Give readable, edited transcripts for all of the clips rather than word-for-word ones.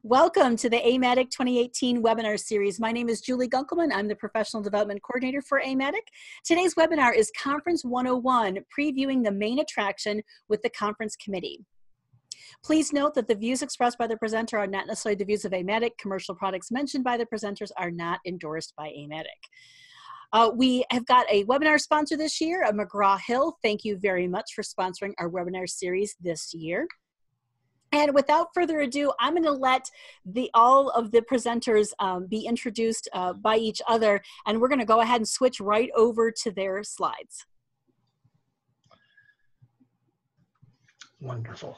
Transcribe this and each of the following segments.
Welcome to the AMATYC 2018 webinar series. My name is Julie Gunkelman. I'm the Professional Development Coordinator for AMATYC. Today's webinar is Conference 101, previewing the main attraction with the conference committee. Please note that the views expressed by the presenter are not necessarily the views of AMATYC. Commercial products mentioned by the presenters are not endorsed by AMATYC. We have got a webinar sponsor this year, McGraw-Hill. Thank you very much for sponsoring our webinar series this year. And without further ado, I'm going to let all of the presenters be introduced by each other, and we're going to go ahead and switch right over to their slides. Wonderful.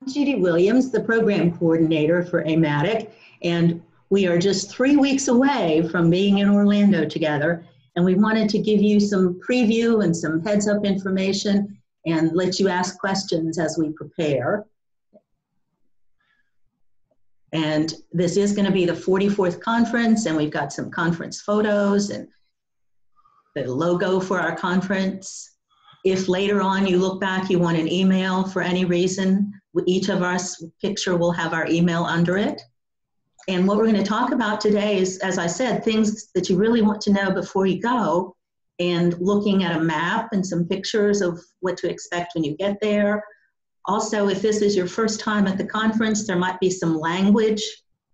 I'm Judy Williams, the Program Coordinator for AMATYC, and we are just 3 weeks away from being in Orlando together, and we wanted to give you some preview and some heads-up information and let you ask questions as we prepare. And this is going to be the 44th conference, and we've got some conference photos and the logo for our conference. If later on you look back, you want an email for any reason, each of us picture will have our email under it. And what we're going to talk about today is, as I said, things that you really want to know before you go, and looking at a map and some pictures of what to expect when you get there. Also, if this is your first time at the conference, there might be some language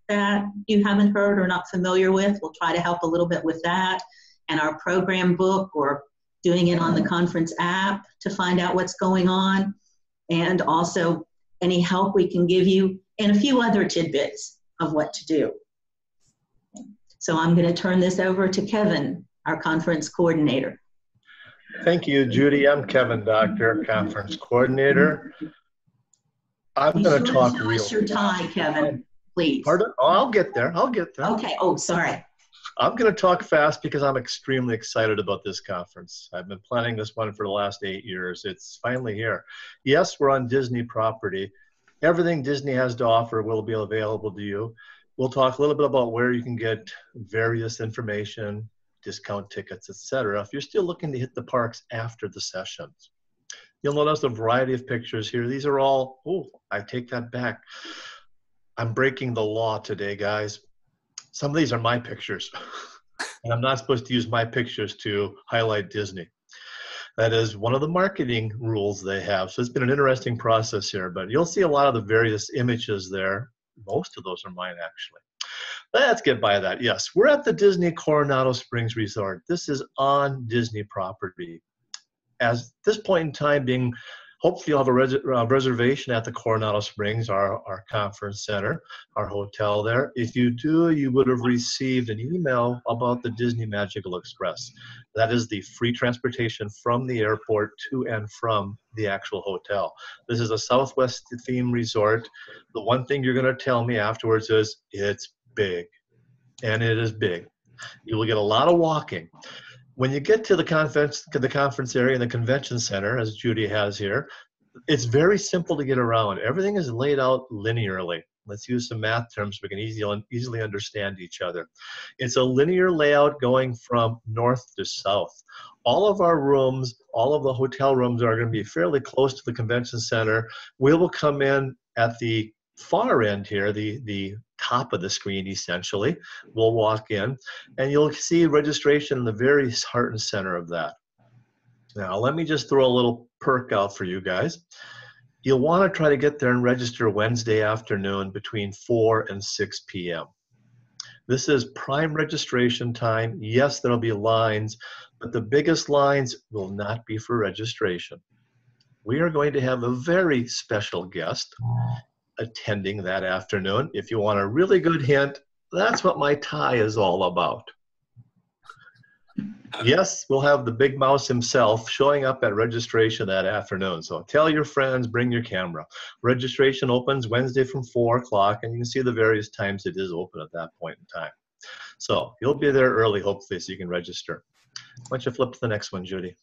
that you haven't heard or not familiar with. We'll try to help a little bit with that. And our program book, or doing it on the conference app to find out what's going on. And also any help we can give you, and a few other tidbits of what to do. So I'm going to turn this over to Keven, our conference coordinator. Thank you, Judy. I'm Keven Doctor, conference coordinator. I'm going to talk real. Show us your tie, Keven, please. Pardon? Oh, I'll get there. I'll get there. Okay. Oh, sorry. I'm going to talk fast because I'm extremely excited about this conference. I've been planning this one for the last 8 years. It's finally here. Yes, we're on Disney property. Everything Disney has to offer will be available to you. We'll talk a little bit about where you can get various information, discount tickets, etc. If you're still looking to hit the parks after the sessions. You'll notice a variety of pictures here. These are all, oh, I take that back. I'm breaking the law today, guys. Some of these are my pictures. And I'm not supposed to use my pictures to highlight Disney. That is one of the marketing rules they have. So it's been an interesting process here, but you'll see a lot of the various images there. Most of those are mine, actually. Let's get by that. Yes, we're at the Disney Coronado Springs Resort. This is on Disney property. As this point in time being, hopefully you'll have a reservation at the Coronado Springs, our conference center, our hotel there. If you do, you would have received an email about the Disney Magical Express. That is the free transportation from the airport to and from the actual hotel. This is a Southwest theme resort. The one thing you're going to tell me afterwards is it's big, and it is big. You will get a lot of walking. When you get to the conference area and the convention center, as Judy has here, it's very simple to get around. Everything is laid out linearly. Let's use some math terms so we can easily understand each other. It's a linear layout going from north to south. All of our rooms, all of the hotel rooms are going to be fairly close to the convention center. We will come in at the far end here, the top of the screen essentially. We'll walk in and you'll see registration in the very heart and center of that. Now let me just throw a little perk out for you guys. You'll want to try to get there and register Wednesday afternoon between 4 and 6 p.m. This is prime registration time. Yes, there'll be lines, but the biggest lines will not be for registration. We are going to have a very special guest attending that afternoon. If you want a really good hint, that's what my tie is all about. Yes, we'll have the big mouse himself showing up at registration that afternoon. So tell your friends, bring your camera. Registration opens Wednesday from 4 o'clock, and you can see the various times it is open at that point in time. So you'll be there early, hopefully, so you can register. Why don't you flip to the next one, Judy?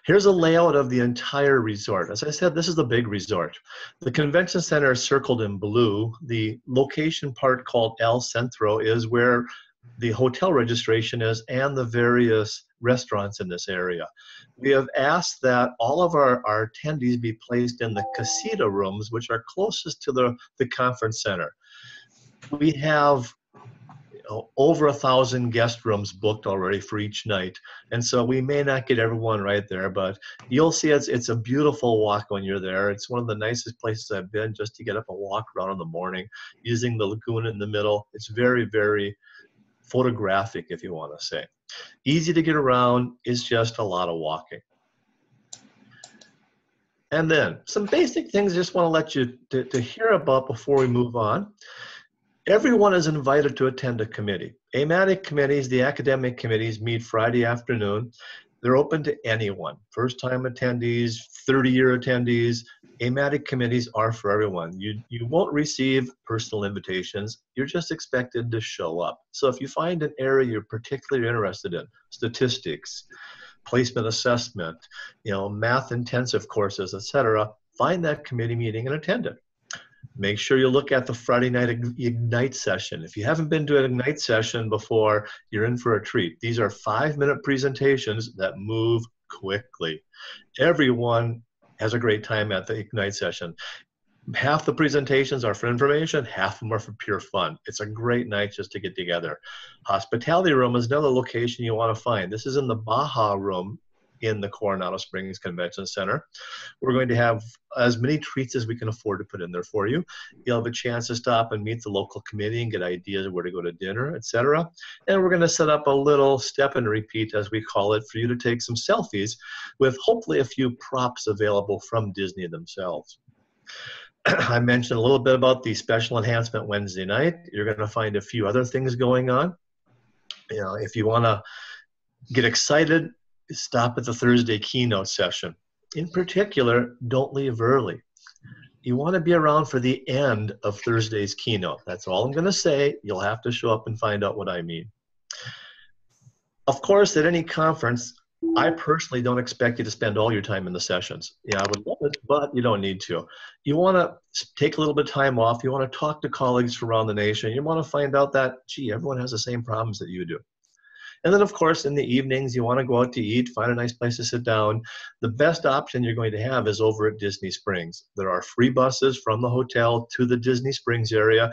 Here's a layout of the entire resort. As I said, this is the big resort. The convention center is circled in blue. The location part called El Centro is where the hotel registration is and the various restaurants in this area. We have asked that all of our attendees be placed in the casita rooms, which are closest to the conference center. We have over 1,000 guest rooms booked already for each night. And so we may not get everyone right there, but you'll see it's a beautiful walk when you're there. It's one of the nicest places I've been, just to get up and walk around in the morning using the lagoon in the middle. It's very, very photographic, if you want to say. Easy to get around, it's just a lot of walking. And then some basic things I just want to let you to hear about before we move on. Everyone is invited to attend a committee. AMATYC committees, the academic committees, meet Friday afternoon. They're open to anyone. First-time attendees, 30-year attendees. AMATYC committees are for everyone. You won't receive personal invitations. You're just expected to show up. So if you find an area you're particularly interested in, statistics, placement assessment, math-intensive courses, etc., find that committee meeting and attend it. Make sure you look at the Friday night Ignite session. If you haven't been to an Ignite session before, you're in for a treat. These are 5-minute presentations that move quickly. Everyone has a great time at the Ignite session. Half the presentations are for information, half of them are for pure fun. It's a great night just to get together. Hospitality room is another location you want to find. This is in the Baja room in the Coronado Springs Convention Center. We're going to have as many treats as we can afford to put in there for you. You'll have a chance to stop and meet the local committee and get ideas of where to go to dinner, etc. And we're going to set up a little step and repeat, as we call it, for you to take some selfies with hopefully a few props available from Disney themselves. I mentioned a little bit about the special enhancement Wednesday night. You're going to find a few other things going on. If you want to get excited, stop at the Thursday keynote session. In particular, don't leave early. You want to be around for the end of Thursday's keynote. That's all I'm going to say. You'll have to show up and find out what I mean. Of course, at any conference, I personally don't expect you to spend all your time in the sessions. Yeah, I would love it, but you don't need to. You want to take a little bit of time off. You want to talk to colleagues from around the nation. You want to find out that, gee, everyone has the same problems that you do. And then, of course, in the evenings, you want to go out to eat, find a nice place to sit down. The best option you're going to have is over at Disney Springs. There are free buses from the hotel to the Disney Springs area.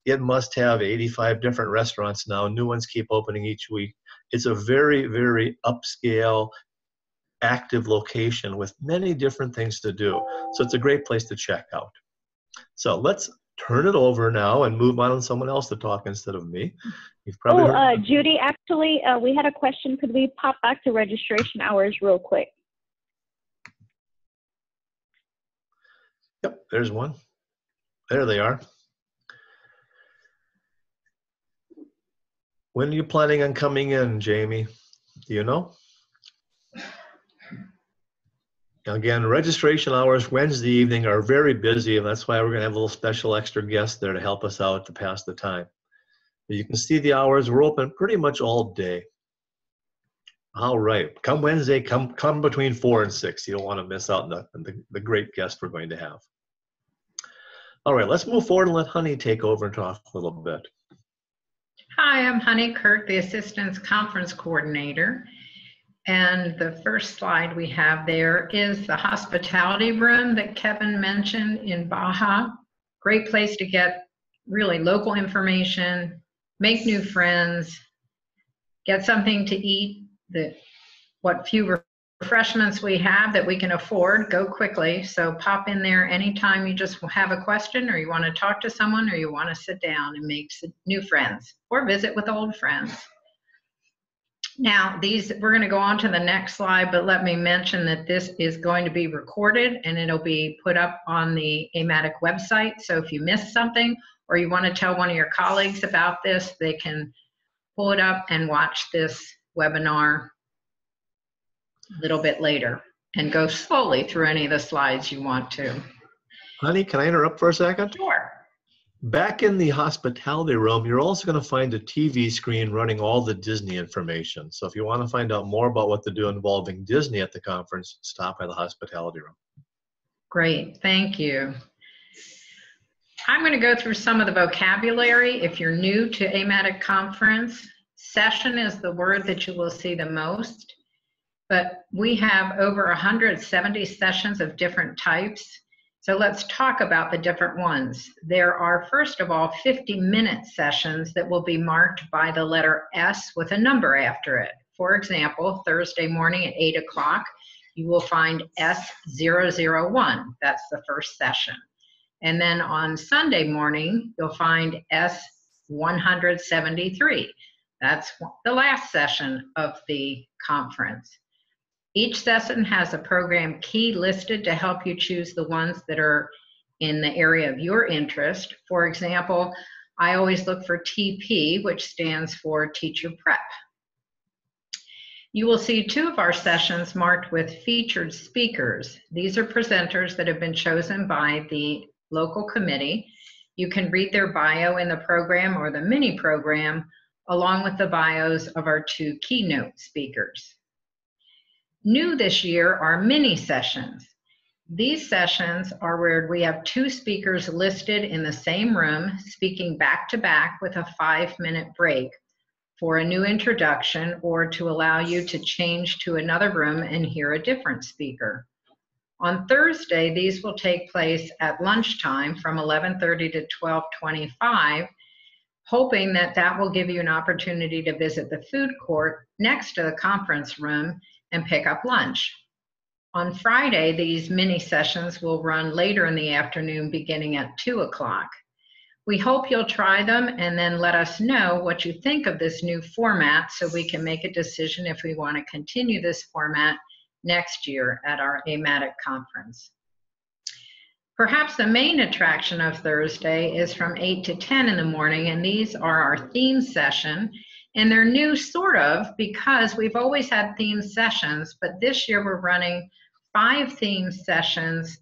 It must have 85 different restaurants now. New ones keep opening each week. It's a very, very upscale, active location with many different things to do. So it's a great place to check out. So let's turn it over now and move on to someone else to talk instead of me. You've probably heard Judy, actually, we had a question. Could we pop back to registration hours real quick? Yep, there's one. There they are. When are you planning on coming in, Jamie? Do you know? Again, registration hours Wednesday evening are very busy, and that's why we're going to have a little special extra guest there to help us out to pass the time. But you can see the hours. We're open pretty much all day. All right. Come Wednesday, come between 4 and 6. You don't want to miss out on the great guest we're going to have. All right, let's move forward and let Honey take over and talk a little bit. Hi, I'm Honey Kirk, the Assistance Conference Coordinator. And the first slide we have there is the hospitality room that Keven mentioned in Baja. Great place to get really local information, make new friends, get something to eat. What few refreshments we have that we can afford go quickly. So pop in there anytime you just have a question or you want to talk to someone or you want to sit down and make some new friends or visit with old friends. Now, we're going to go on to the next slide, but let me mention that this is going to be recorded and it'll be put up on the AMATYC website. So if you missed something or you want to tell one of your colleagues about this, they can pull it up and watch this webinar a little bit later and go slowly through any of the slides you want to. Honey, can I interrupt for a second? Sure. Back in the hospitality room, you're also going to find a TV screen running all the Disney information. So if you want to find out more about what to do involving Disney at the conference, stop by the hospitality room. Great, thank you. I'm going to go through some of the vocabulary. If you're new to AMATYC conference, Session is the word that you will see the most, but we have over 170 sessions of different types. So let's talk about the different ones. There are, first of all, 50-minute sessions that will be marked by the letter S with a number after it. For example, Thursday morning at 8 o'clock, you will find S001. That's the first session. And then on Sunday morning, you'll find S173. That's the last session of the conference. Each session has a program key listed to help you choose the ones that are in the area of your interest. For example, I always look for TP, which stands for Teacher Prep. You will see 2 of our sessions marked with featured speakers. These are presenters that have been chosen by the local committee. You can read their bio in the program or the mini program, along with the bios of our 2 keynote speakers. New this year are mini sessions. These sessions are where we have 2 speakers listed in the same room, speaking back to back with a 5-minute break for a new introduction or to allow you to change to another room and hear a different speaker. On Thursday, these will take place at lunchtime from 11:30 to 12:25, hoping that that will give you an opportunity to visit the food court next to the conference room and pick up lunch. On Friday, these mini sessions will run later in the afternoon beginning at 2 o'clock. We hope you'll try them and then let us know what you think of this new format so we can make a decision if we want to continue this format next year at our AMATYC conference. Perhaps the main attraction of Thursday is from 8 to 10 in the morning, and these are our theme session. And they're new sort of because we've always had theme sessions, but this year we're running 5 theme sessions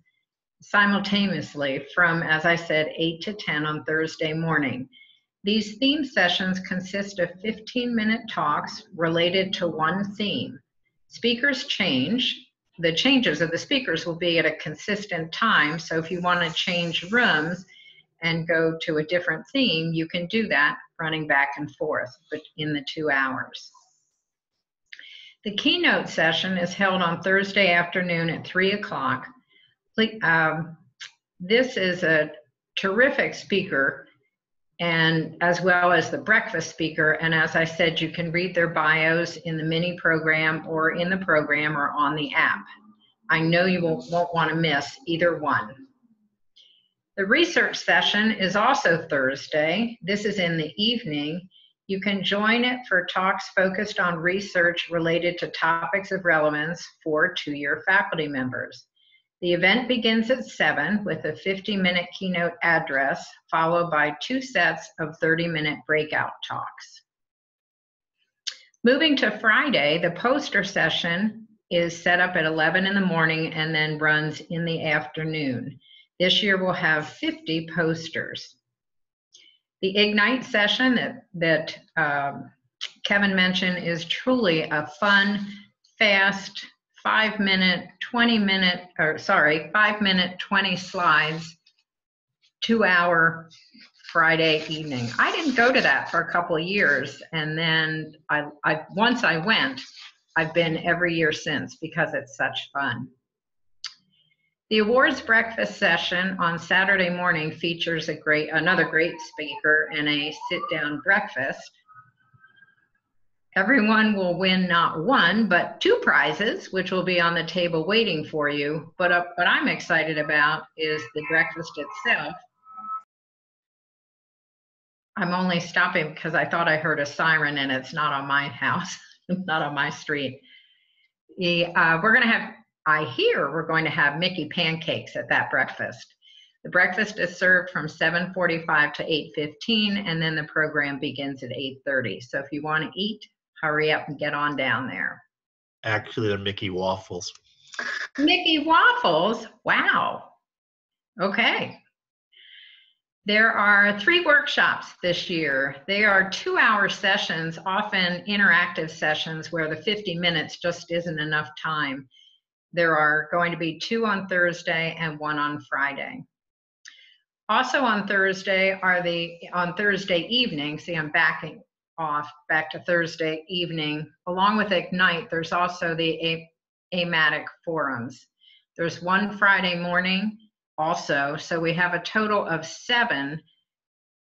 simultaneously from, as I said, 8 to 10 on Thursday morning. These theme sessions consist of 15-minute talks related to one theme. Speakers change. The changes of the speakers will be at a consistent time, so if you want to change rooms and go to a different theme, you can do that running back and forth in the 2 hours. The keynote session is held on Thursday afternoon at 3 o'clock. This is a terrific speaker, and as well as the breakfast speaker, and as I said, you can read their bios in the mini program or in the program or on the app. I know you won't want to miss either one. The research session is also Thursday. This is in the evening. You can join it for talks focused on research related to topics of relevance for 2-year faculty members. The event begins at 7 with a 50-minute keynote address, followed by 2 sets of 30-minute breakout talks. Moving to Friday, the poster session is set up at 11 in the morning and then runs in the afternoon. This year we'll have 50 posters. The Ignite session that Keven mentioned is truly a fun, fast, 5-minute, 20 slides, 2-hour Friday evening. I didn't go to that for a couple of years, and then once I went, I've been every year since because it's such fun. The awards breakfast session on Saturday morning features another great speaker and a sit-down breakfast. Everyone will win not 1, but 2 prizes, which will be on the table waiting for you. But what I'm excited about is the breakfast itself. I'm only stopping because I thought I heard a siren, and it's not on my house, not on my street. I hear we're going to have Mickey pancakes at that breakfast. The breakfast is served from 7:45 to 8:15, and then the program begins at 8:30. So if you want to eat, hurry up and get on down there. Actually, they're Mickey waffles. Mickey waffles? Wow. Okay. There are 3 workshops this year. They are 2-hour sessions, often interactive sessions where the 50 minutes just isn't enough time. There are going to be 2 on Thursday and 1 on Friday. Also on Thursday evening, see I'm backing off back to Thursday evening. Along with Ignite, there's also the AMATYC forums. There's one Friday morning also, so we have a total of 7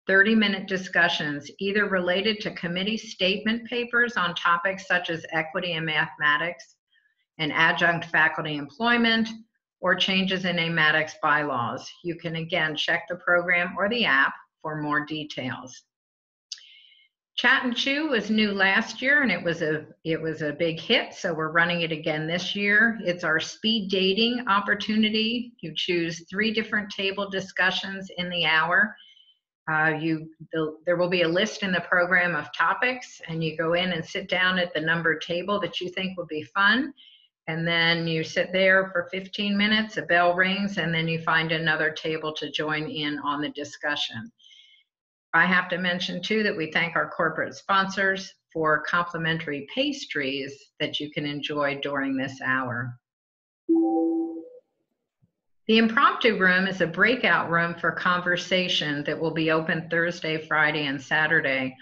30-minute discussions, either related to committee statement papers on topics such as equity in mathematics and adjunct faculty employment, or changes in AMATYC's bylaws. You can again check the program or the app for more details. Chat and Chew was new last year, and it was a big hit, so we're running it again this year. It's our speed dating opportunity. You choose 3 different table discussions in the hour. There will be a list in the program of topics, and you go in and sit down at the numbered table that you think would be fun. And then you sit there for 15 minutes, a bell rings, and then you find another table to join in on the discussion. I have to mention too that we thank our corporate sponsors for complimentary pastries that you can enjoy during this hour. The impromptu room is a breakout room for conversation that will be open Thursday, Friday, and Saturday.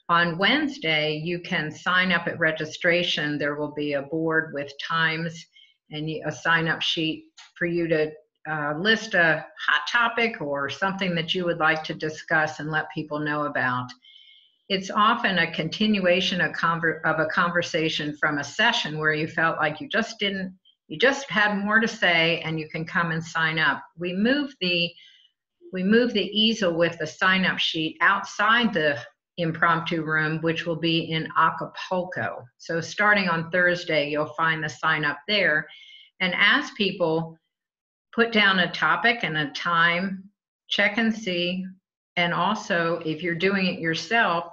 On Wednesday, you can sign up at registration. There will be a board with times and a sign-up sheet for you to list a hot topic or something that you would like to discuss and let people know about. It's often a continuation of a conversation from a session where you felt like you just had more to say, and you can come and sign up. We move the easel with the sign-up sheet outside the impromptu room, which will be in Acapulco. So starting on Thursday, you'll find the sign up there. And as people put down a topic and a time, check and see. And also, if you're doing it yourself,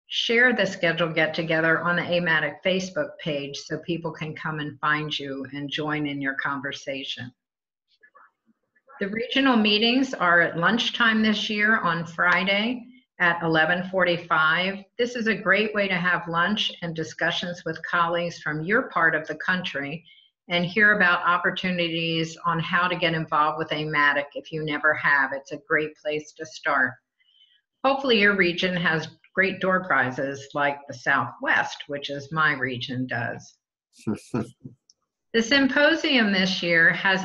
share the scheduled get together on the AMATYC Facebook page so people can come and find you and join in your conversation. The regional meetings are at lunchtime this year on Friday at 11:45. This is a great way to have lunch and discussions with colleagues from your part of the country and hear about opportunities on how to get involved with AMATYC if you never have. It's a great place to start. Hopefully your region has great door prizes like the Southwest, which is my region, does. The symposium this year has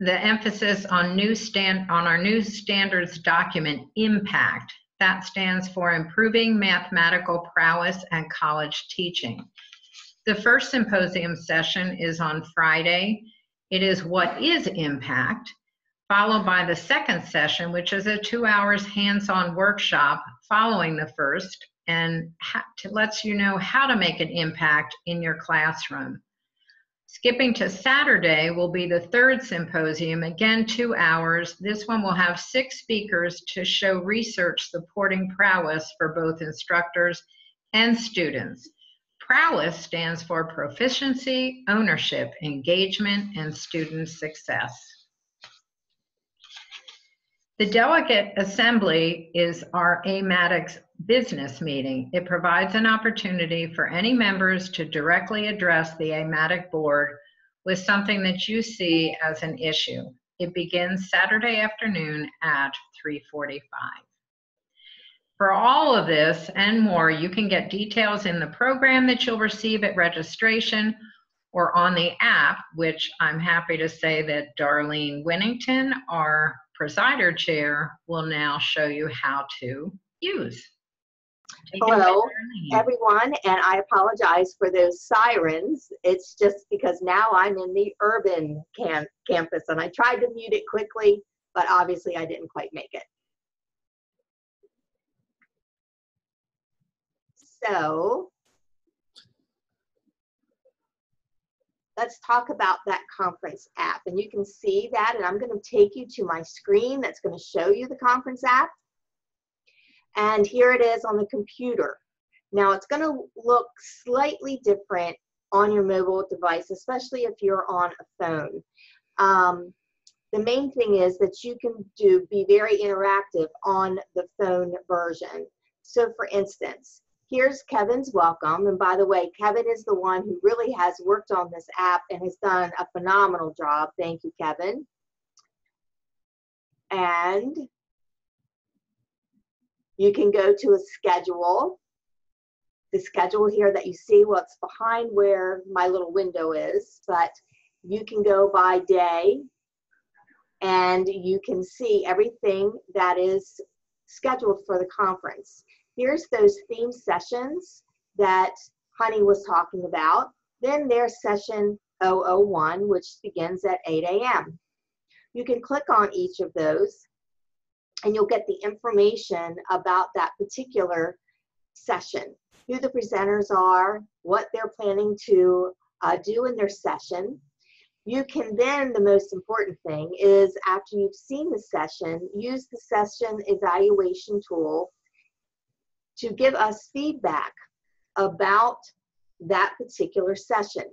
the emphasis on our new standards document, Impact. That stands for Improving Mathematical Prowess and College Teaching. The first symposium session is on Friday. It is What is Impact? Followed by the second session, which is a 2 hours hands-on workshop following the first, and lets you know how to make an impact in your classroom. Skipping to Saturday will be the third symposium, again 2 hours. This one will have 6 speakers to show research supporting prowess for both instructors and students. Prowess stands for proficiency, ownership, engagement, and student success. The Delegate Assembly is our AMATYC's business meeting. It provides an opportunity for any members to directly address the AMATYC board with something that you see as an issue. It begins Saturday afternoon at 3:45. For all of this and more, you can get details in the program that you'll receive at registration or on the app, which I'm happy to say that Darlene Winnington, our presider chair, will now show you how to use. Hello, everyone, and I apologize for those sirens. It's just because now I'm in the urban campus, and I tried to mute it quickly, but obviously I didn't quite make it. So let's talk about that conference app. And you can see that, and I'm going to take you to my screen that's going to show you the conference app. And here it is on the computer. Now it's going to look slightly different on your mobile device, especially if you're on a phone. The main thing is that you can be very interactive on the phone version. So for instance, here's Kevin's welcome. And by the way, Kevin is the one who really has worked on this app and has done a phenomenal job. Thank you, Kevin. And you can go to a schedule the schedule here that you see. Well, it's behind where my little window is, but you can go by day and you can see everything that is scheduled for the conference. Here's those theme sessions that Honey was talking about. Then there's session 001, which begins at 8 a.m. You can click on each of those and you'll get the information about that particular session, who the presenters are, what they're planning to do in their session. You can then, the most important thing is after you've seen the session, use the session evaluation tool to give us feedback about that particular session.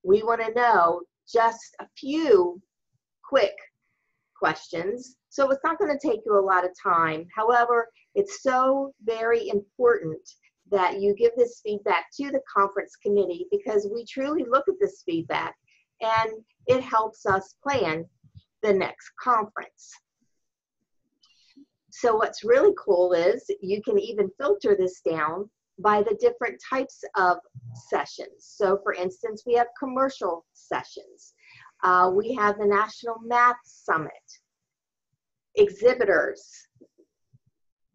We want to know just a few quick questions, so it's not going to take you a lot of time. However, it's so very important that you give this feedback to the conference committee, because we truly look at this feedback and it helps us plan the next conference. So what's really cool is you can even filter this down by the different types of sessions. So for instance, we have commercial sessions. We have the National Math Summit, exhibitors,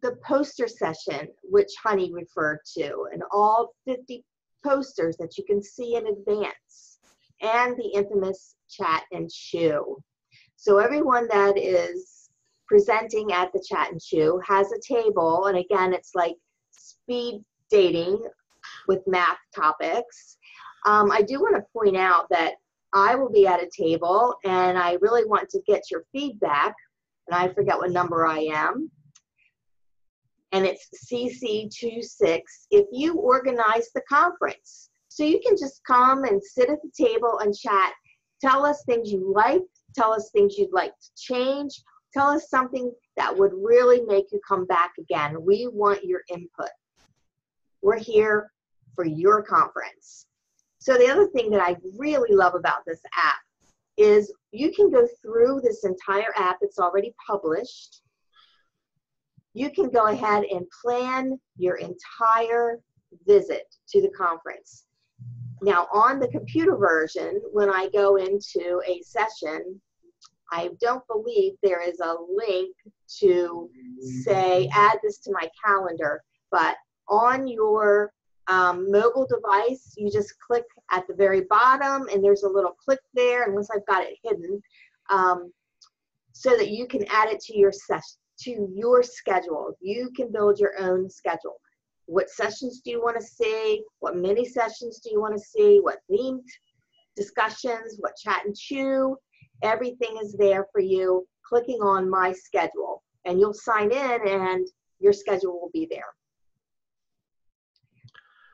the poster session, which Honey referred to, and all 50 posters that you can see in advance, and the infamous Chat and Chew. So everyone that is presenting at the Chat and Chew has a table, and again, it's like speed dating with math topics. I do want to point out that I will be at a table, and I really want to get your feedback, and I forget what number I am, and it's CC26, if you organize the conference. So you can just come and sit at the table and chat. Tell us things you like, tell us things you'd like to change, tell us something that would really make you come back again. We want your input. We're here for your conference. So the other thing that I really love about this app is you can go through this entire app. It's already published. You can go ahead and plan your entire visit to the conference. Now on the computer version, when I go into a session, I don't believe there is a link to say, add this to my calendar, but on your mobile device, you just click at the very bottom and there's a little click there, unless I've got it hidden, so that you can add it to your session, to your schedule. You can build your own schedule. What sessions do you want to see? What mini sessions do you want to see? What themed discussions? What Chat and Chew? Everything is there for you, clicking on My Schedule. And you'll sign in and your schedule will be there.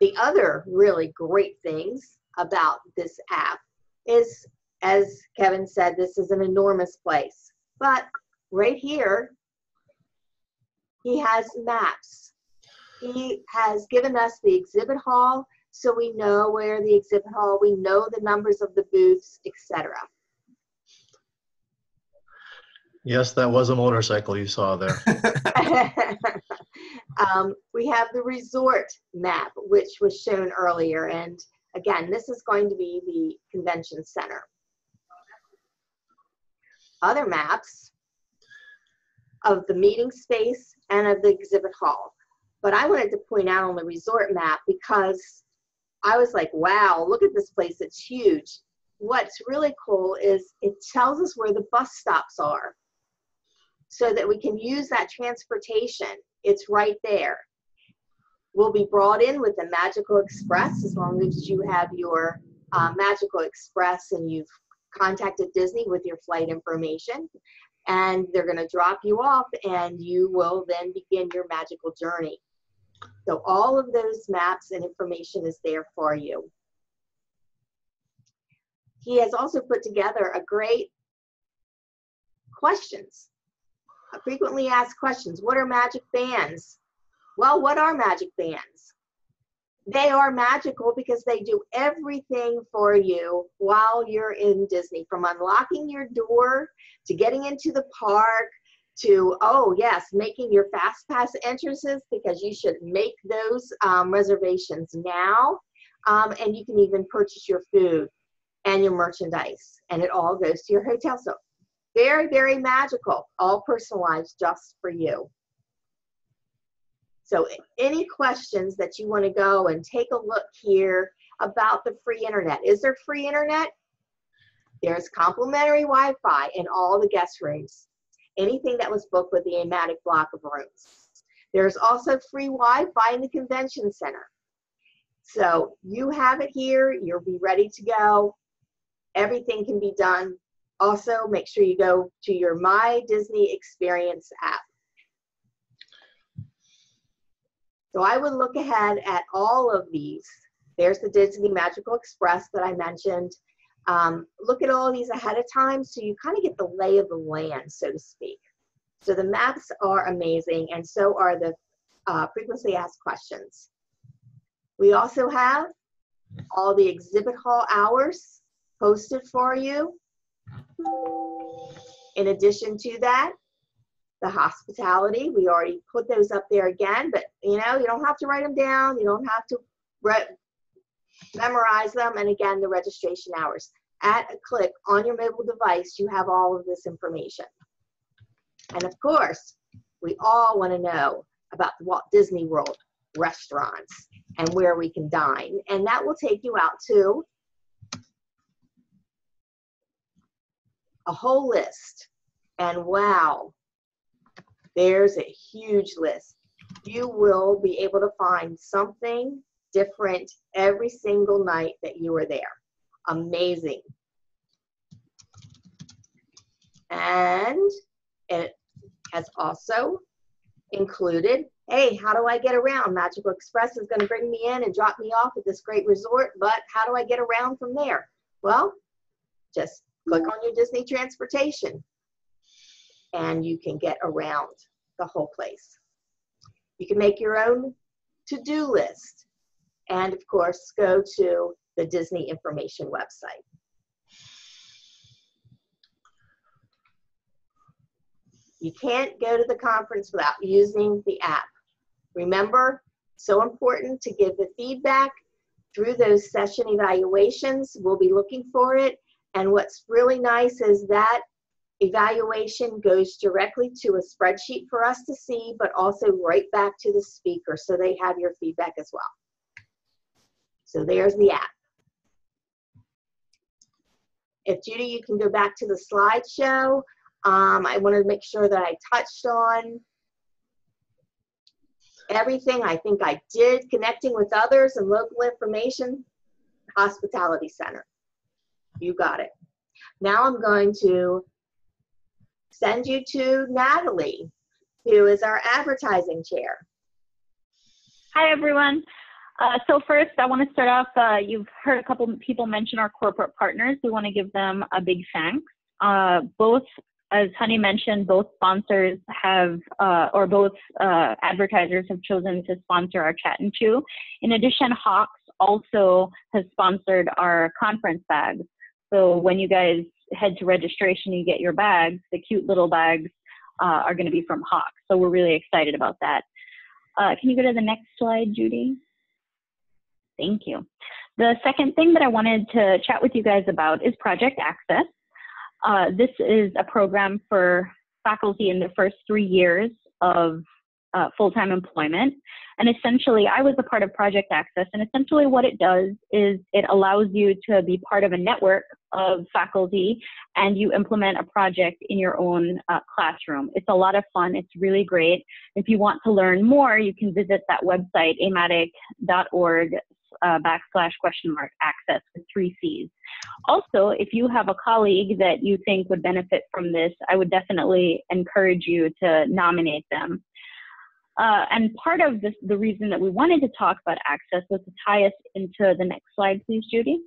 The other really great things about this app is, as Kevin said, this is an enormous place. But right here, he has maps. He has given us the exhibit hall, so we know where the exhibit hall, we know the numbers of the booths, etc. Yes, that was a motorcycle you saw there. We have the resort map, which was shown earlier, and again, this is going to be the convention center. Other maps of the meeting space and of the exhibit hall. But I wanted to point out on the resort map, because I was like, wow, look at this place, it's huge. What's really cool is it tells us where the bus stops are so that we can use that transportation. It's right there. We'll be brought in with the Magical Express as long as you have your Magical Express and you've contacted Disney with your flight information. And they're going to drop you off and you will then begin your magical journey. So all of those maps and information is there for you. He has also put together a great questions, frequently asked questions. What are magic bands? Well, what are magic bands? They are magical because they do everything for you while you're in Disney, from unlocking your door to getting into the park to, oh yes, making your fast pass entrances, because you should make those reservations now. And you can even purchase your food and your merchandise, and it all goes to your hotel. So very, very magical, all personalized just for you. So any questions that you want to go and take a look here about the free internet? Is there free internet? There's complimentary Wi-Fi in all the guest rooms. Anything that was booked with the AMATYC block of rooms. There's also free Wi-Fi in the convention center. So you have it here, you'll be ready to go. Everything can be done. Also, make sure you go to your My Disney Experience app. So I would look ahead at all of these. There's the Disney Magical Express that I mentioned. Look at all these ahead of time so you kind of get the lay of the land, so to speak. So the maps are amazing, and so are the frequently asked questions. We also have all the exhibit hall hours posted for you. In addition to that, the hospitality, we already put those up there again, but you know, you don't have to write them down. You don't have to memorize them. And again, the registration hours. At a click on your mobile device, you have all of this information. And of course, we all want to know about the Walt Disney World restaurants and where we can dine. And that will take you out to a whole list. And wow, there's a huge list. You will be able to find something different every single night that you are there. Amazing. And it has also included, hey, how do I get around? Magical Express is going to bring me in and drop me off at this great resort, but how do I get around from there? Well, just click on your Disney transportation and you can get around the whole place. You can make your own to-do list and of course go to the Disney information website. You can't go to the conference without using the app. Remember, so important to give the feedback through those session evaluations. We'll be looking for it. And what's really nice is that evaluation goes directly to a spreadsheet for us to see, but also right back to the speaker so they have your feedback as well. So there's the app. If Judy, you can go back to the slideshow. I wanted to make sure that I touched on everything I think I did, connecting with others and local information, hospitality center. You got it. Now I'm going to send you to Natalie, who is our advertising chair. Hi, everyone. So first, I want to start off, you've heard a couple people mention our corporate partners. We want to give them a big thanks. Both, as Honey mentioned, both sponsors have, or both advertisers have chosen to sponsor our Chat and Chew. In addition, Hawks also has sponsored our conference bags. So when you guys head to registration, you get your bags. The cute little bags are going to be from Hawks. So we're really excited about that. Can you go to the next slide, Judy? Thank you. The second thing that I wanted to chat with you guys about is Project Access. This is a program for faculty in the first 3 years of full-time employment. And essentially, I was a part of Project Access, and essentially what it does is it allows you to be part of a network of faculty, and you implement a project in your own classroom. It's a lot of fun. It's really great. If you want to learn more, you can visit that website, amatyc.org /access with 3 C's. Also, if you have a colleague that you think would benefit from this, I would definitely encourage you to nominate them. And part of this, the reason that we wanted to talk about Access was to tie us into the next slide, please, Judy.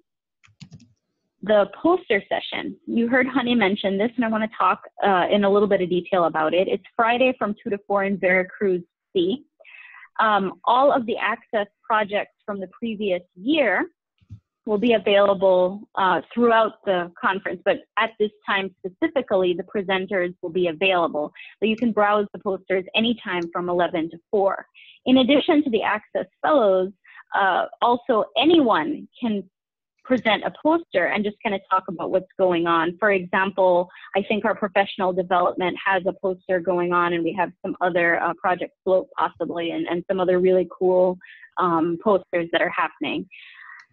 The poster session. You heard Honey mention this, and I want to talk in a little bit of detail about it. It's Friday from 2 to 4 in Veracruz C. All of the Access projects from the previous year will be available throughout the conference, but at this time specifically, the presenters will be available. So you can browse the posters anytime from 11 to 4. In addition to the Access Fellows, also anyone can present a poster and just kind of talk about what's going on. For example, I think our professional development has a poster going on, and we have some other Project Float possibly, and some other really cool posters that are happening.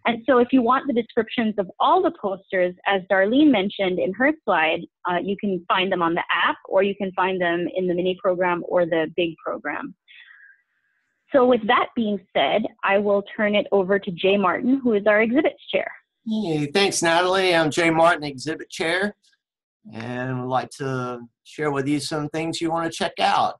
And so if you want the descriptions of all the posters, as Darlene mentioned in her slide, you can find them on the app, or you can find them in the mini program or the big program. So with that being said, I will turn it over to Jay Martin, who is our exhibits chair. Hey, thanks, Natalie. I'm Jay Martin, exhibit chair, and would like to share with you some things you want to check out.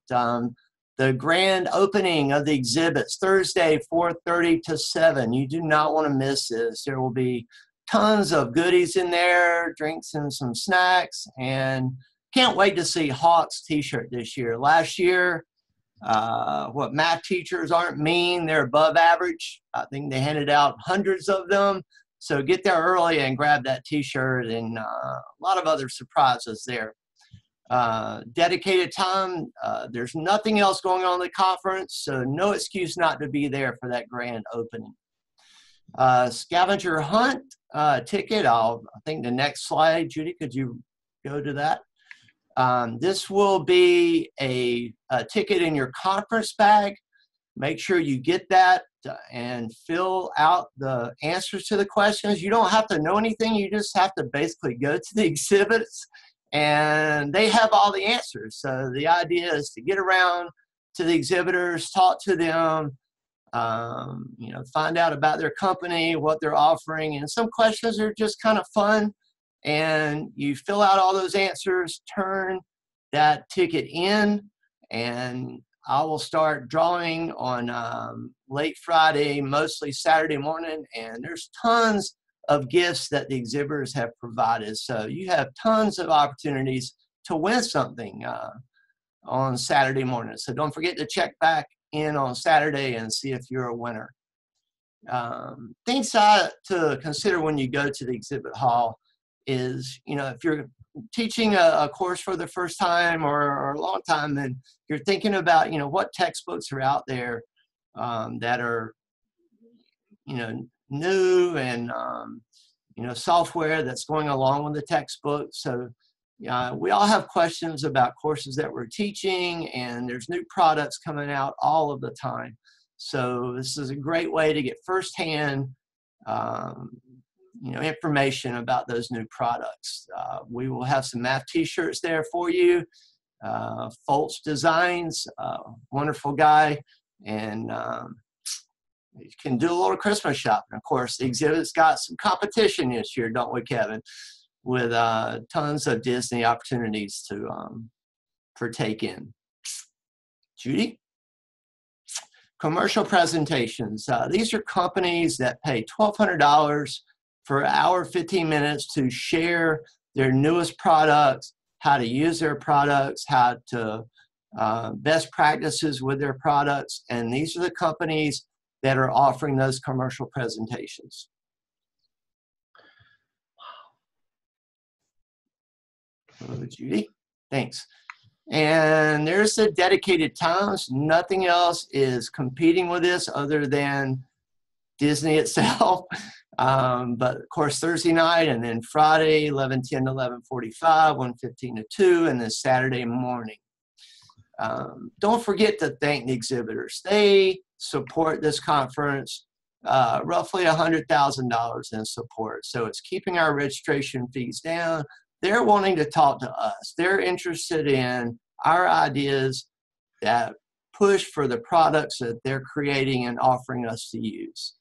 The grand opening of the exhibits, Thursday, 4:30 to 7. You do not want to miss this. There will be tons of goodies in there, drinks and some snacks, and can't wait to see Hawks t-shirt this year. Last year, what math teachers aren't mean, they're above average. I think they handed out hundreds of them. So get there early and grab that t-shirt, and a lot of other surprises there. Dedicated time, there's nothing else going on in the conference, so no excuse not to be there for that grand opening. Scavenger hunt ticket, I think the next slide, Judy, could you go to that? This will be a ticket in your conference bag. Make sure you get that and fill out the answers to the questions. You don't have to know anything. You just have to basically go to the exhibits, and they have all the answers. So the idea is to get around to the exhibitors, talk to them, you know, find out about their company, what they're offering. And some questions are just kind of fun. And you fill out all those answers, turn that ticket in, and I will start drawing on late Friday, mostly Saturday morning, and there's tons of gifts that the exhibitors have provided. So you have tons of opportunities to win something on Saturday morning. So don't forget to check back in on Saturday and see if you're a winner. Things to consider when you go to the exhibit hall is, you know, if you're teaching a course for the first time or a long time, and you're thinking about, you know, what textbooks are out there that are, you know, new, and you know, software that's going along with the textbook. So we all have questions about courses that we're teaching, and there's new products coming out all of the time. So this is a great way to get firsthand you know, information about those new products. We will have some math t-shirts there for you. Foltz Designs, wonderful guy, and you can do a little Christmas shopping. Of course, the exhibit's got some competition this year, don't we, Kevin? With tons of Disney opportunities to partake in. Judy? Commercial presentations. These are companies that pay $1,200 for an hour, 15 minutes to share their newest products, how to use their products, how to best practices with their products. And these are the companies that are offering those commercial presentations. Hello, Judy. Thanks. And there's the dedicated times. Nothing else is competing with this other than Disney itself. But of course, Thursday night, and then Friday, 11:10 to 11:45, 1:15 to 2, and then Saturday morning. Don't forget to thank the exhibitors. They support this conference, roughly $100,000 in support. So it's keeping our registration fees down. They're wanting to talk to us. They're interested in our ideas that push for the products that they're creating and offering us to use.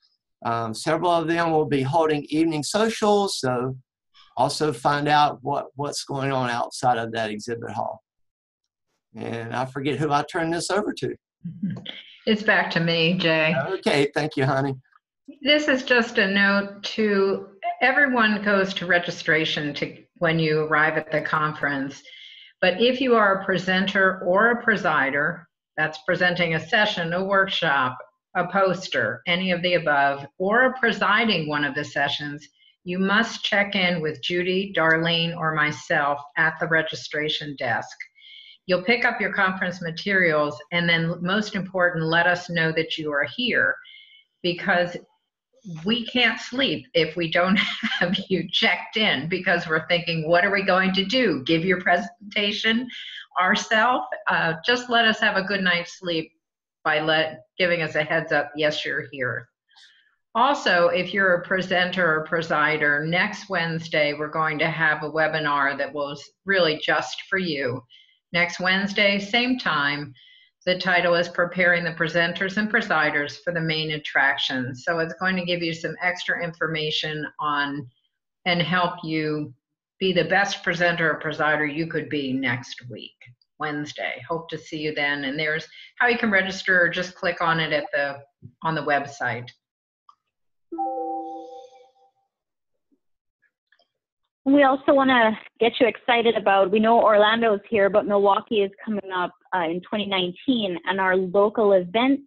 Several of them will be holding evening socials, so also find out what's going on outside of that exhibit hall. And I forget who I turned this over to. It's back to me, Jay. Okay, thank you, honey. This is just a note to everyone goes to registration when you arrive at the conference. But if you are a presenter or a presider, that's presenting a session, a workshop, a poster, any of the above, or presiding one of the sessions, you must check in with Judy, Darlene, or myself at the registration desk. You'll pick up your conference materials, and then most important, let us know that you are here, because we can't sleep if we don't have you checked in, because we're thinking, what are we going to do? Give your presentation ourselves? Just let us have a good night's sleep by giving us a heads up, yes, you're here. Also, if you're a presenter or presider, next Wednesday, we're going to have a webinar that was really just for you. Next Wednesday, same time. The title is Preparing the Presenters and Presiders for the Main Attraction. So it's going to give you some extra information on and help you be the best presenter or presider you could be next week, Wednesday. Hope to see you then. And there's how you can register. Just click on it on the website. We also want to get you excited about, we know Orlando is here, but Milwaukee is coming up in 2019, and our local events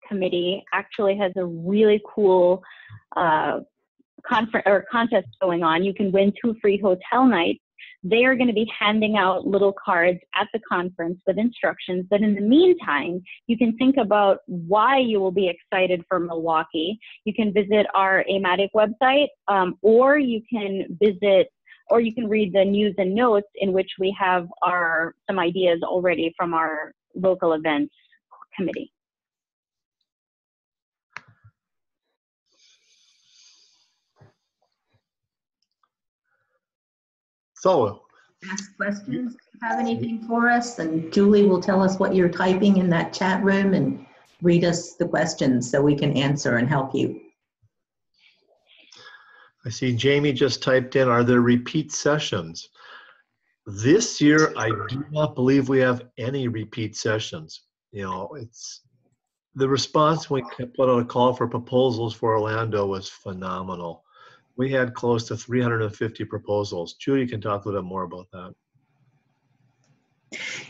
committee actually has a really cool contest going on. You can win 2 free hotel nights. They are going to be handing out little cards at the conference with instructions, but in the meantime, you can think about why you will be excited for Milwaukee. You can visit our AMATYC website, or you can read the news and notes, in which we have some ideas already from our local events committee. So, ask questions. If you have anything for us, and Julie will tell us what you're typing in that chat room and read us the questions so we can answer and help you. I see Jamie just typed in, are there repeat sessions? This year, I do not believe we have any repeat sessions. You know, it's the response when we put out a call for proposals for Orlando was phenomenal. We had close to 350 proposals. Judy can talk a little bit more about that.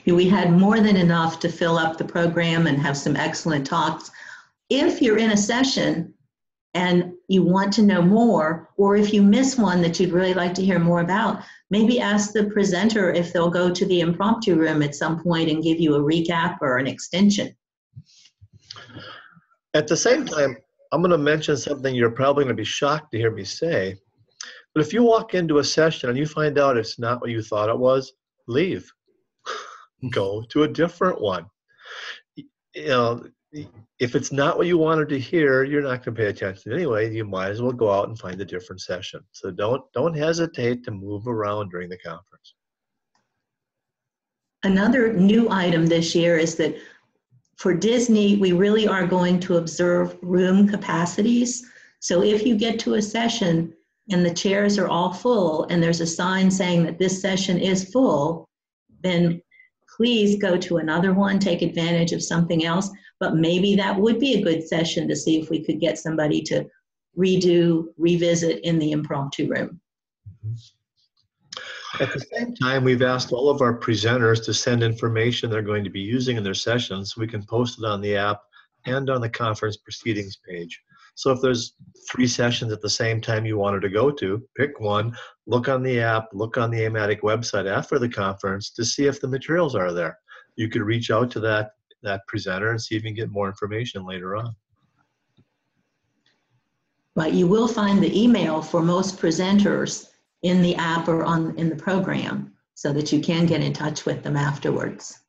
We had more than enough to fill up the program and have some excellent talks. If you're in a session and you want to know more, or if you miss one that you'd really like to hear more about, maybe ask the presenter if they'll go to the impromptu room at some point and give you a recap or an extension. At the same time, I'm going to mention something you're probably going to be shocked to hear me say, but if you walk into a session and you find out it's not what you thought it was, leave. Go to a different one. You know, if it's not what you wanted to hear, you're not going to pay attention anyway. You might as well go out and find a different session. So don't hesitate to move around during the conference. Another new item this year is that for Disney, we really are going to observe room capacities. So if you get to a session and the chairs are all full and there's a sign saying that this session is full, then please go to another one, take advantage of something else. But maybe that would be a good session to see if we could get somebody to revisit in the impromptu room. At the same time, we've asked all of our presenters to send information they're going to be using in their sessions so we can post it on the app and on the conference proceedings page. So if there's 3 sessions at the same time you wanted to go to, pick one, look on the app, look on the AMATYC website after the conference to see if the materials are there. You could reach out to that presenter and see if you can get more information later on. But you will find the email for most presenters in the app or in the program so that you can get in touch with them afterwards.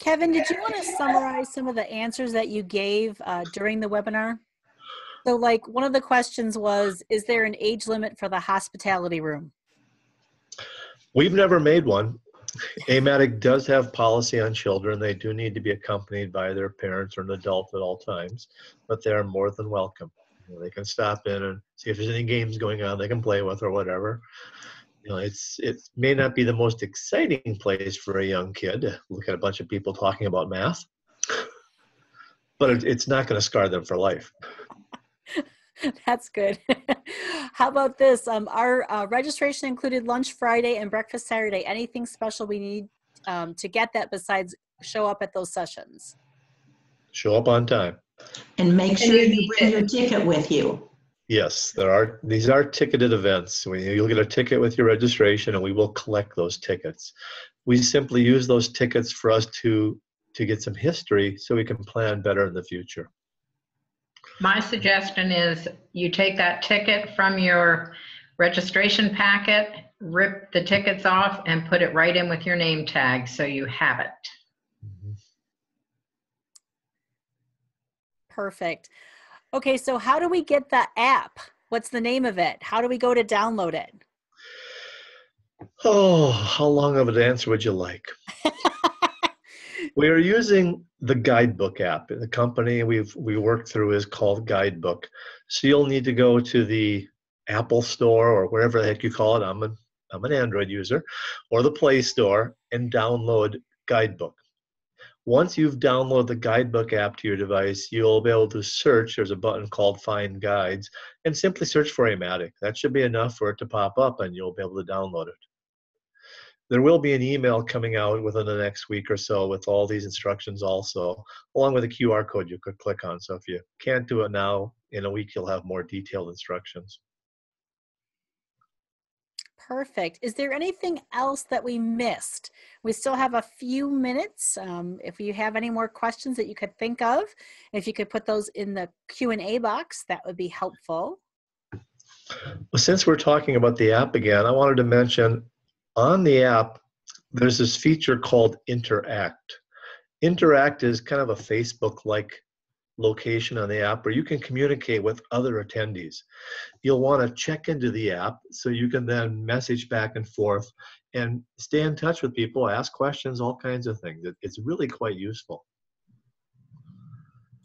Kevin, did you want to summarize some of the answers that you gave during the webinar? So like one of the questions was, is there an age limit for the hospitality room? We've never made one. AMATYC does have policy on children. They do need to be accompanied by their parents or an adult at all times, but they are more than welcome. You know, they can stop in and see if there's any games going on they can play with or whatever. You know, it may not be the most exciting place for a young kid to look at a bunch of people talking about math, but it's not going to scar them for life. That's good. How about this? Our registration included lunch Friday and breakfast Saturday. Anything special we need to get that besides show up at those sessions? Show up on time. And make sure you bring your ticket with you. Yes, these are ticketed events. You'll get a ticket with your registration, and we will collect those tickets. We simply use those tickets for us to get some history so we can plan better in the future. My suggestion is you take that ticket from your registration packet, rip the tickets off, and put it right in with your name tag so you have it. Perfect. Okay, so how do we get the app? What's the name of it? How do we go to download it? Oh, how long of an answer would you like? We are using the Guidebook app. The company we work through is called Guidebook. So you'll need to go to the Apple Store or wherever the heck you call it. I'm an Android user, or the Play Store, and download Guidebook. Once you've downloaded the Guidebook app to your device, you'll be able to search. There's a button called Find Guides, and simply search for AMATYC. That should be enough for it to pop up, and you'll be able to download it. There will be an email coming out within the next week or so with all these instructions also, along with a QR code you could click on. So if you can't do it now, in a week you'll have more detailed instructions. Perfect. Is there anything else that we missed? We still have a few minutes. If you have any more questions that you could think of, if you could put those in the Q&A box, that would be helpful. Well, since we're talking about the app again, I wanted to mention on the app, there's this feature called Interact. Interact is kind of a Facebook-like location on the app where you can communicate with other attendees. You'll want to check into the app so you can then message back and forth and stay in touch with people, ask questions, all kinds of things. It's really quite useful.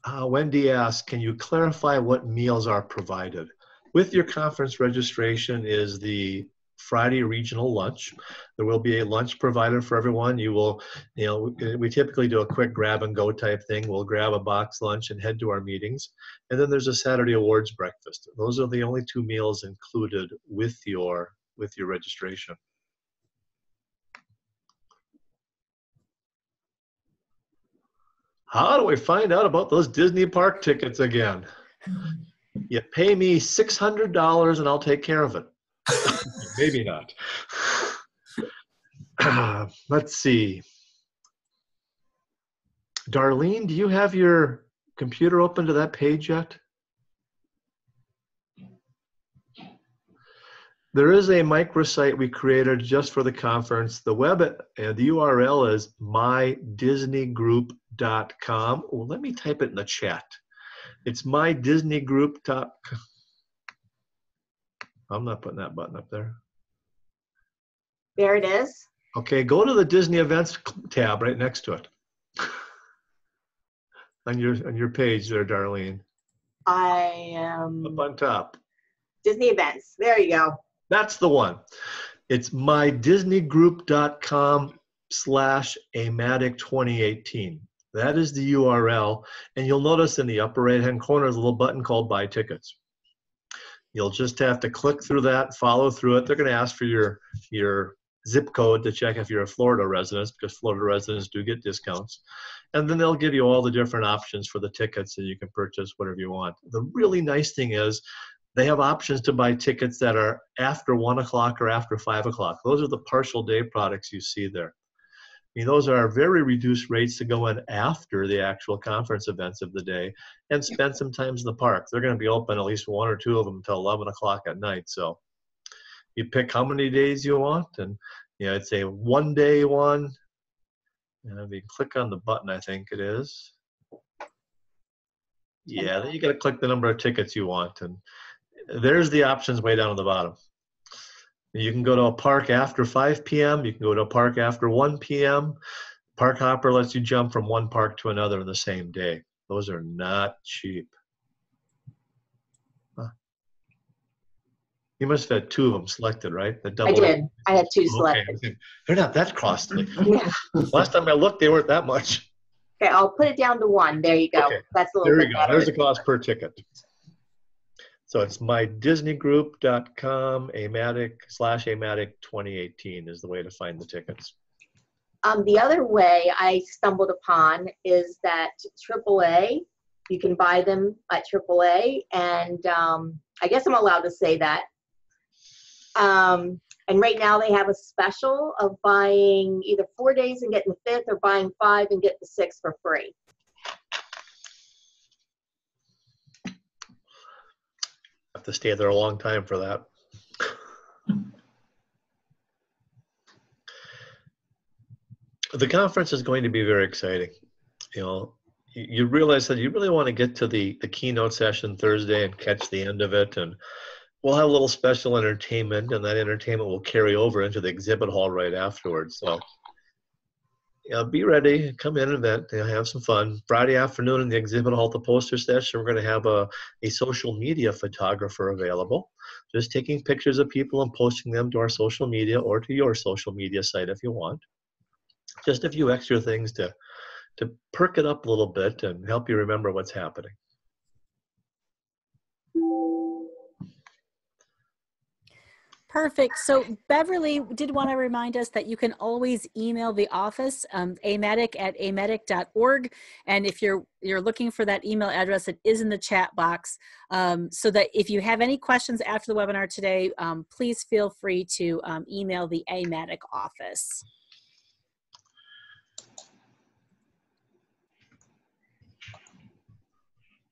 Wendy asks, can you clarify what meals are provided? With your conference registration is the Friday regional lunch. There will be a lunch provided for everyone. We typically do a quick grab and go type thing. We'll grab a box lunch and head to our meetings. And then there's a Saturday awards breakfast. Those are the only two meals included with your registration. How do we find out about those Disney park tickets again? You pay me $600 and I'll take care of it. Maybe not. Let's see. Darlene, do you have your computer open to that page yet? There is a microsite we created just for the conference. The web and the URL is mydisneygroup.com. Well, let me type it in the chat. It's mydisneygroup.com. I'm not putting that button up there. There it is. Okay, go to the Disney Events tab right next to it. on your page there, Darlene. I am up on top. Disney Events. There you go. That's the one. It's mydisneygroup.com/AMATYC2018. That is the URL, and you'll notice in the upper right-hand corner there's a little button called Buy Tickets. You'll just have to click through that, follow through it. They're going to ask for your zip code to check if you're a Florida resident, because Florida residents do get discounts. And then they'll give you all the different options for the tickets, and you can purchase whatever you want. The really nice thing is they have options to buy tickets that are after 1 o'clock or after 5 o'clock. Those are the partial day products you see there. I mean, those are very reduced rates to go in after the actual conference events of the day and spend some time in the park. They're going to be open, at least one or two of them, until 11 o'clock at night. So you pick how many days you want, and it's a one-day one. And if you click on the button, I think it is. Yeah, then you got to click the number of tickets you want, and there's the options way down at the bottom. You can go to a park after 5 p.m. You can go to a park after 1 p.m. Park Hopper lets you jump from one park to another in the same day. Those are not cheap. Huh. You must have had two of them selected, right? The double. I did. I had two selected. Okay. They're not that costly. Yeah. Last time I looked, they weren't that much. Okay, I'll put it down to one. There you go. Okay. That's a little There bit you go. better. There's the cost per ticket. So it's mydisneygroup.com, AMATYC/AMATYC2018 is the way to find the tickets. The other way I stumbled upon is that AAA, you can buy them at AAA, and I guess I'm allowed to say that. And right now they have a special of buying either 4 days and getting the 5th, or buying 5 and get the 6th for free. Have to stay there a long time for that. The conference is going to be very exciting. You know, you realize that you really want to get to the keynote session Thursday and catch the end of it, and we'll have a little special entertainment, and that entertainment will carry over into the exhibit hall right afterwards. So, yeah, be ready, come in and event, have some fun. Friday afternoon in the exhibit hall at the poster session, we're going to have a social media photographer available, just taking pictures of people and posting them to our social media or to your social media site if you want. Just a few extra things to perk it up a little bit and help you remember what's happening. Perfect. So Beverly did want to remind us that you can always email the office, amatyc@amatyc.org. And if you're looking for that email address, it is in the chat box. So that if you have any questions after the webinar today, please feel free to email the AMATYC office.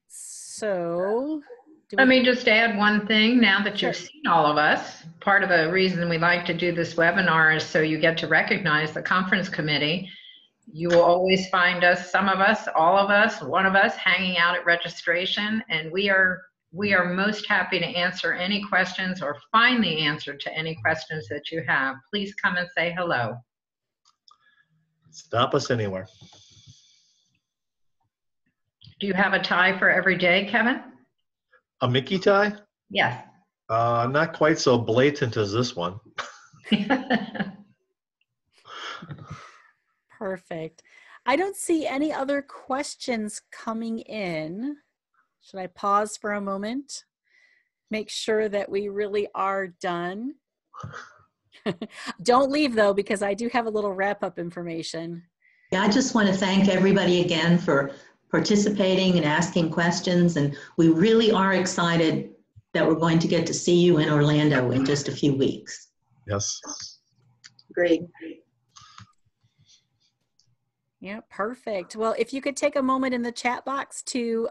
So let me just add one thing now that you've Sure. seen all of us. Part of the reason we like to do this webinar is so you get to recognize the conference committee. You will always find us, some of us, all of us, one of us hanging out at registration, and we are most happy to answer any questions or find the answer to any questions that you have. Please come and say hello. Stop us anywhere. Do you have a tie for every day, Kevin? A Mickey tie? Yes. Not quite so blatant as this one. Perfect. I don't see any other questions coming in. Should I pause for a moment? Make sure that we really are done. Don't leave though, because I do have a little wrap-up information. Yeah, I just want to thank everybody again for participating and asking questions, and we really are excited that we're going to get to see you in Orlando in just a few weeks. Yes. Great. Yeah, perfect. Well, if you could take a moment in the chat box to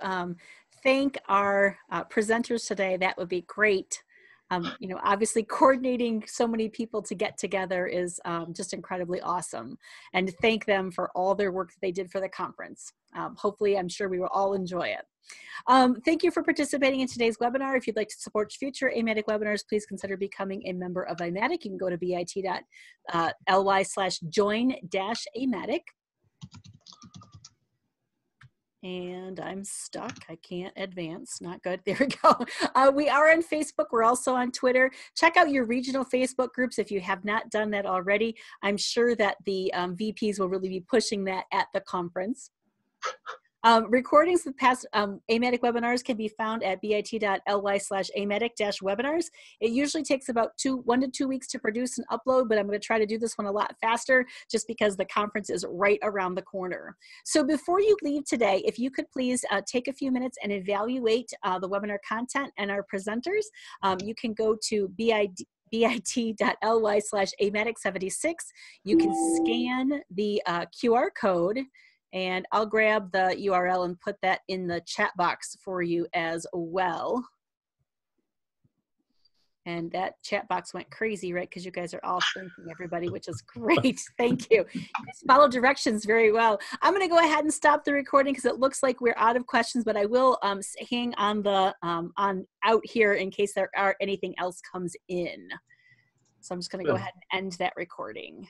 thank our presenters today, that would be great. You know, obviously coordinating so many people to get together is just incredibly awesome, and thank them for all their work that they did for the conference. Hopefully, I'm sure we will all enjoy it. Thank you for participating in today's webinar. If you'd like to support future AMATYC webinars, please consider becoming a member of AMATYC. You can go to bit.ly/join-AMATYC. And I'm stuck. I can't advance. Not good. There we go. We are on Facebook. We're also on Twitter. Check out your regional Facebook groups if you have not done that already. I'm sure that the VPs will really be pushing that at the conference. Recordings of past AMATYC webinars can be found at bit.ly/AMATYC-webinars. It usually takes about 1 to 2 weeks to produce and upload, but I'm going to try to do this one a lot faster just because the conference is right around the corner. So before you leave today, if you could please take a few minutes and evaluate the webinar content and our presenters, you can go to bit.ly/AMATYC76. You can scan the QR code, and I'll grab the URL and put that in the chat box for you as well. And that chat box went crazy, right? Because you guys are all thanking everybody, which is great. Thank you. You guys follow directions very well. I'm going to go ahead and stop the recording because it looks like we're out of questions, but I will hang on the out here in case there are anything else comes in. So I'm just going to go ahead and end that recording.